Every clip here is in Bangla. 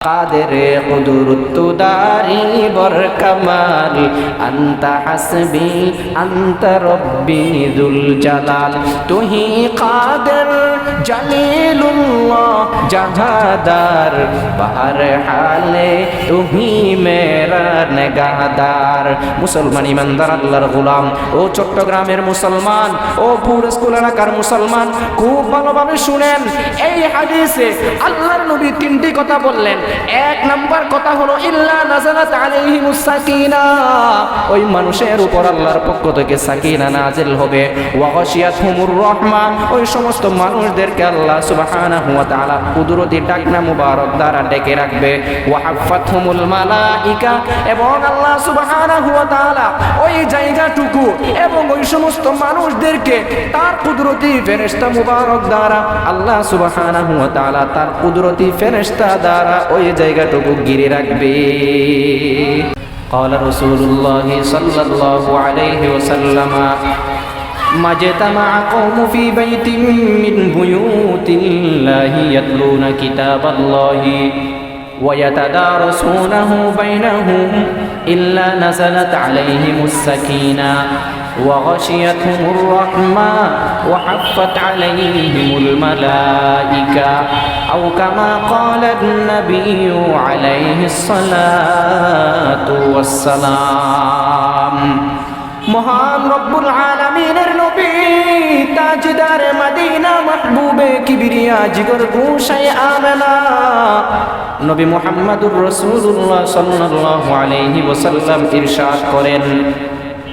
قادر قدرت داري بركمال أنت حسبي أنت ربي ذو الجلال تهي قادر جليل الله جهادار بهر حالے تمہیں میرا نگہدار মুসলমান ইমানদার আল্লাহর গোলাম ও চট্টগ্রামের মুসলমান ও পুরস্কুল এলাকার মুসলমান খুব ভালোভাবে শুনেন এই হাদিসে আল্লাহর নবী তিনটি কথা বললেন এক নাম্বার কথা হলো ইল্লা নাযালাত আলাইহিমুস সাকিনা ওই মানুষের উপর আল্লাহর পক্ষ থেকে সাকিনা নাজিল হবে ওয়া গাশিয়াতহুমুর রাহমা ওই সমস্ত মানুষদেরকে আল্লাহ সুবহানাহু ওয়া তাআলা কুদরতি ডাকনা মুবারক দ্বারা ডেকে রাখবে ওয়া হাফাতহুমুল মালাইকা এবং আল্লাহ সুবহানাহু ওয়া তাআলা ওই জায়গাটুকু এবং ওই সমস্ত মানুষদেরকে তার কুদরতি ফেরেশতা মুবারক দ্বারা আল্লাহ সুবহানাহু ওয়া তাআলা তার কুদরতি ফেরেশতা দ্বারা ওই জায়গাটুকু ঘিরে রাখবে قال رسول الله صلى الله عليه وسلم ما اجتمع قوم في بيت من بيوت الله يتلون كتاب الله ويتدارسونه بينهم إلا نزلت عليهم السكينة وغشيتهم الرحمة وحفت عليهم الملائكة أو كما قال النبي عليه الصلاة والسلام মহান রব্বুল আলামিনের নবী তাজদার মদিনা মাহবুবে কিবরিয়া জিগর গোসায়ে আমেনা নবী মুহাম্মদুর রাসূলুল্লাহ সাল্লাল্লাহু আলাইহি ওয়াসাল্লাম ইরশাদ করেন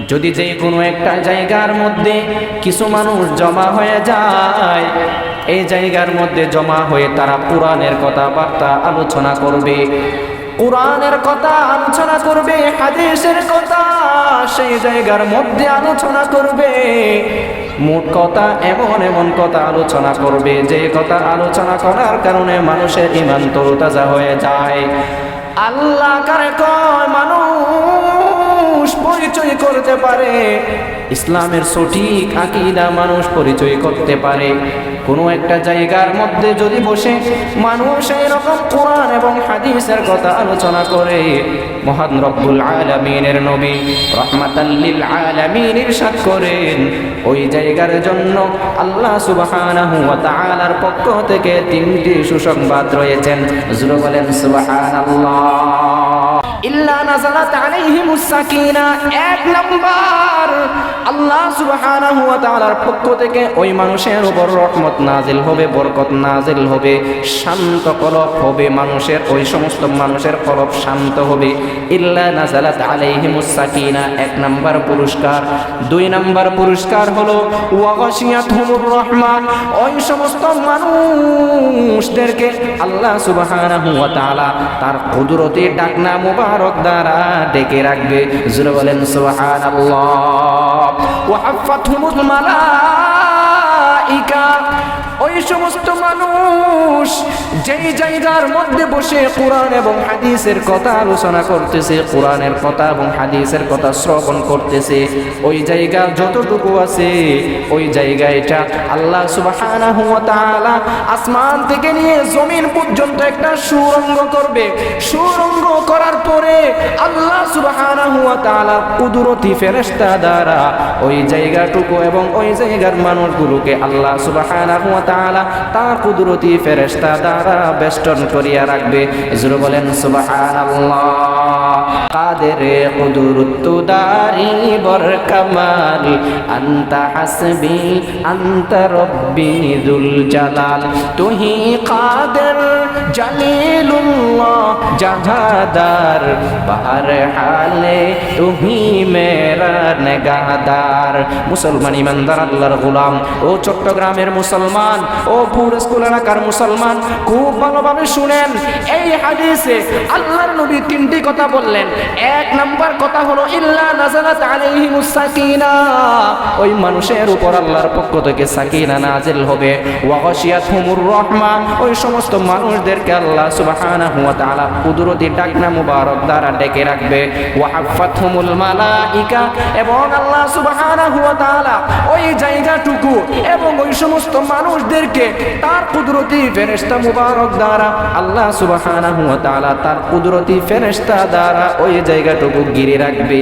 যদি যে কোনো একটা জায়গার মধ্যে কিছু মানুষ জমা হয়ে যায় এই জায়গার মধ্যে জমা হয়ে তারা কোরআনের কথাবার্তা আলোচনা করবে কোরআনের কথা আলোচনা করবে হাদিসের কথা সেই জায়গার মধ্যে আলোচনা করবে মোট কথা এমন এমন কথা আলোচনা করবে যে কথা আলোচনা করার কারণে মানুষের ঈমান তরতাজা হয়ে যায় আল্লাহ কারে কয় মানুষ পরিচয় করতে পারে ইসলামের সঠিক আকীদা মানুষ পরিচয় করতে পারে কোনো একটা জায়গার মধ্যে যদি বসে মানুষ এরকম কোরআন এবং হাদিসের কথা আলোচনা করে মহান রব্বুল আলামিনের নবী রাহমাতাল লিল আলামিন ইরশাদ করেন ওই জায়গার জন্য আল্লাহ সুবহানাহু ওয়া তাআলার পক্ষ থেকে তিনটি সুসংবাদ রয়েছেন হুজুর বলেন সুবহানাল্লাহ ইল্লা নাযালাত আলাইহিমুস সাকিনা এক নাম্বার আল্লাহ সুবহানাহু ওয়া তাআলার পক্ষ থেকে ওই মানুষের উপর রহমত নাজিল হবে বরকত নাজিল হবে শান্ত কলব হবে মানুষের ওই সমস্ত মানুষের কলব শান্ত হবে ইল্লা নাযালাত আলাইহিমুস সাকিনা এক নাম্বার পুরস্কার দুই নাম্বার পুরস্কার হলো ওয়া গাশিয়াতহুমুর রাহমা ওই সমস্ত মানুষদেরকে আল্লাহ সুবহানাহু ওয়া তাআলা তার কুদরতি ডাকনা মুবারক দ্বারা ডেকে রাখবে জোরে বলেন সুবহানাল্লাহ ওয়া হাফাতহুমুল মালাইকা ওই সমস্ত মানুষ যেই জায়গার মধ্যে বসে কোরআন এবং হাদিসের কথা আলোচনা করতেছে কোরআনের কথা এবং হাদিসের কথা শ্রবণ করতেছে ওই জায়গা যতটুকু আছে ওই জায়গাটা আল্লাহ সুবহানাহু ওয়া তাআলা আসমান থেকে নিয়ে জমিন পর্যন্ত একটা সুড়ঙ্গ করবে সুড়ঙ্গ করার পরে আল্লাহ সুবহানাহু ওয়া তাআলা কুদরতি ফেরেশতা দ্বারা ওই জায়গাটুকু এবং ওই জায়গার মানুষগুলোকে আল্লাহ সুবহানাহু ওয়া তাআলা তার কুদরতি ফেরেশতা দ্বারা বেষ্টন করিয়া রাখবে জোরে বলেন সুবহানাল্লাহ কাদের কুদরত দারি বরকামাল আনতা হাসবি আনতা রব্বি যুল জালাল তুহি কাদের জলিলুল্লাহ জাহাদার বাহর হালে তুহি মেরা নিগাহদার মুসলমান ইমানদার আল্লাহর গোলাম ও চট্টগ্রামের মুসলমান ও পুরস্কুল এলাকার মুসলমান খুব ভালোভাবে শুনেন এই হাদিসে আল্লাহর নবী তিনটি কথা বললেন এক নাম্বার কথা হলো ইল্লা নাযালাত আলাইহিমুস সাকিনা ওই মানুষের উপর আল্লাহর পক্ষ থেকে সাকিনা নাজিল হবে ওয়া গাশিয়াতহুমুর রাহমা ওই সমস্ত মানুষদের মানুষদেরকে আল্লাহ সুবহানাহু ওয়া তাআলা কুদরতি ডাকনা মুবারক দ্বারা ডেকে রাখবে। ওয়া হাফাতহুমুল মালাইকা, এবং আল্লাহ সুবহানাহু ওয়া তাআলা ওই জায়গাটুকু এবং ওই সমস্ত মানুষদেরকে তার কুদরতি ফেরেশতা মুবারক দ্বারা আল্লাহ সুবহানাহু ওয়া তাআলা তার কুদরতি ফেরেশতা দ্বারা ওই জায়গাটুকু ঘিরে রাখবে।